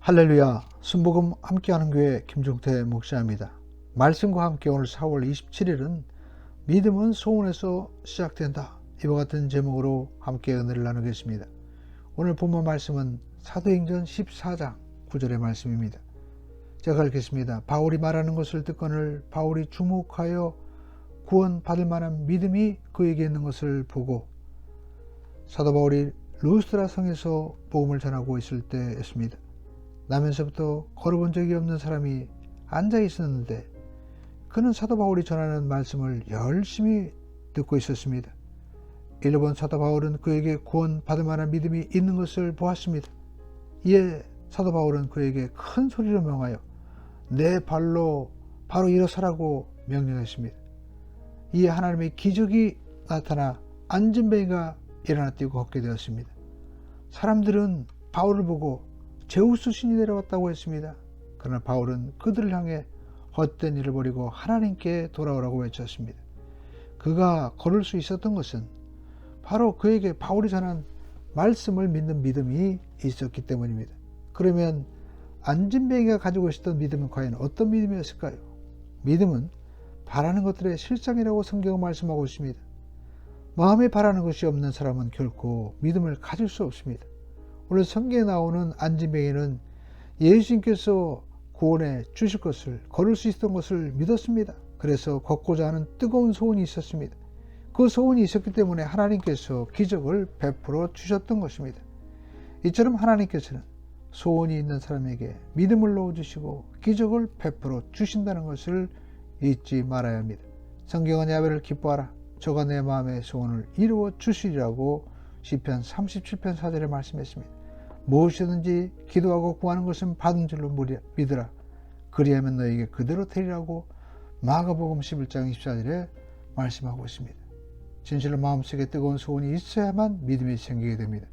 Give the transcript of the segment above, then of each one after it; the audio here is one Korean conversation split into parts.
할렐루야, 순복음 함께하는 교회 김종태 목사입니다. 말씀과 함께 오늘 4월 27일은 믿음은 소원에서 시작된다. 이와 같은 제목으로 함께 은혜를 나누겠습니다. 오늘 본문 말씀은 사도행전 14장 9절의 말씀입니다. 제가 읽겠습니다. 바울이 말하는 것을 듣거늘 바울이 주목하여 구원받을 만한 믿음이 그에게 있는 것을 보고 사도 바울이 루스드라 성에서 복음을 전하고 있을 때였습니다. 나면서부터 걸어본 적이 없는 사람이 앉아 있었는데 그는 사도 바울이 전하는 말씀을 열심히 듣고 있었습니다. 이를 본 사도 바울은 그에게 구원받을 만한 믿음이 있는 것을 보았습니다. 이에 사도 바울은 그에게 큰 소리로 명하여 내 발로 바로 일어서라고 명령했습니다. 이에 하나님의 기적이 나타나 앉은 뱅이가 일어나 뛰고 걷게 되었습니다. 사람들은 바울을 보고 제우스 신이 내려왔다고 했습니다. 그러나 바울은 그들을 향해 헛된 일을 버리고 하나님께 돌아오라고 외쳤습니다. 그가 걸을 수 있었던 것은 바로 그에게 바울이 전한 말씀을 믿는 믿음이 있었기 때문입니다. 그러면 안진뱅이가 가지고 있었던 믿음은 과연 어떤 믿음이었을까요? 믿음은 바라는 것들의 실상이라고 성경은 말씀하고 있습니다. 마음에 바라는 것이 없는 사람은 결코 믿음을 가질 수 없습니다. 오늘 성경에 나오는 안진뱅이는 예수님께서 구원해 주실 것을, 걸을 수 있었던 것을 믿었습니다. 그래서 걷고자 하는 뜨거운 소원이 있었습니다. 그 소원이 있었기 때문에 하나님께서 기적을 베풀어 주셨던 것입니다. 이처럼 하나님께서는 소원이 있는 사람에게 믿음을 넣어주시고 기적을 베풀어 주신다는 것을 잊지 말아야 합니다. 성경은 야훼를 기뻐하라. 저가 내 마음의 소원을 이루어 주시리라고 시편 37편 4절에 말씀했습니다. 무엇이든지 기도하고 구하는 것은 받은 줄로 믿으라. 그리하면 너에게 그대로 되리라고 마가복음 11장 24절에 말씀하고 있습니다. 진실로 마음속에 뜨거운 소원이 있어야만 믿음이 생기게 됩니다.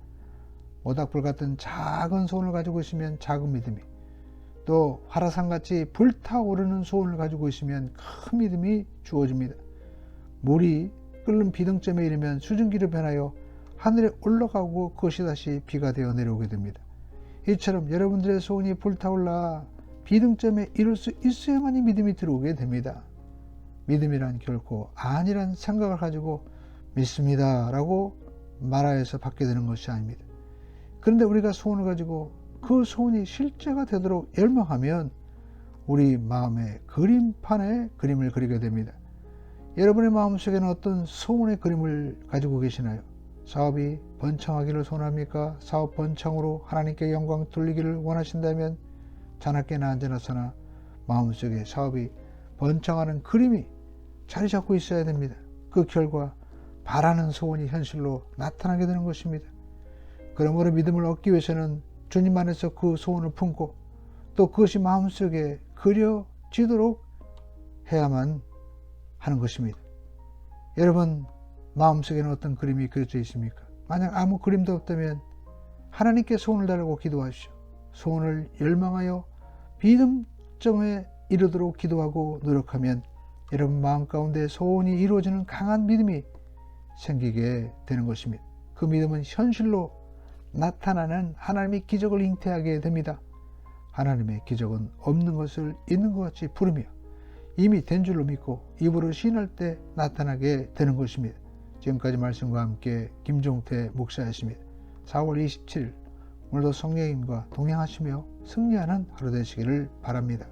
모닥불 같은 작은 소원을 가지고 있으면 작은 믿음이, 또 화라산같이 불타오르는 소원을 가지고 있으면 큰 믿음이 주어집니다. 물이 끓는 비등점에 이르면 수증기로 변하여 하늘에 올라가고 그것이 다시 비가 되어 내려오게 됩니다. 이처럼 여러분들의 소원이 불타올라 비등점에 이룰 수 있어야만이 믿음이 들어오게 됩니다. 믿음이란 결코 아니란 생각을 가지고 믿습니다 라고 말하여서 받게 되는 것이 아닙니다. 그런데 우리가 소원을 가지고 그 소원이 실제가 되도록 열망하면 우리 마음의 그림판에 그림을 그리게 됩니다. 여러분의 마음속에는 어떤 소원의 그림을 가지고 계시나요? 사업이 번창하기를 소원합니까? 사업 번창으로 하나님께 영광 돌리기를 원하신다면 자나깨나 앉아나서나 마음속에 사업이 번창하는 그림이 자리 잡고 있어야 됩니다. 그 결과 바라는 소원이 현실로 나타나게 되는 것입니다. 그러므로 믿음을 얻기 위해서는 주님 안에서 그 소원을 품고 또 그것이 마음속에 그려지도록 해야만 하는 것입니다. 여러분 마음속에는 어떤 그림이 그려져 있습니까? 만약 아무 그림도 없다면 하나님께 소원을 달라고 기도하십시오. 소원을 열망하여 비등점에 이르도록 기도하고 노력하면 여러분 마음 가운데 소원이 이루어지는 강한 믿음이 생기게 되는 것입니다. 그 믿음은 현실로 나타나는 하나님의 기적을 잉태하게 됩니다. 하나님의 기적은 없는 것을 있는 것 같이 부르며 이미 된 줄로 믿고 입으로 시인할 때 나타나게 되는 것입니다. 지금까지 말씀과 함께 김종태 목사였습니다. 4월 27일 오늘도 성령님과 동행하시며 승리하는 하루 되시기를 바랍니다.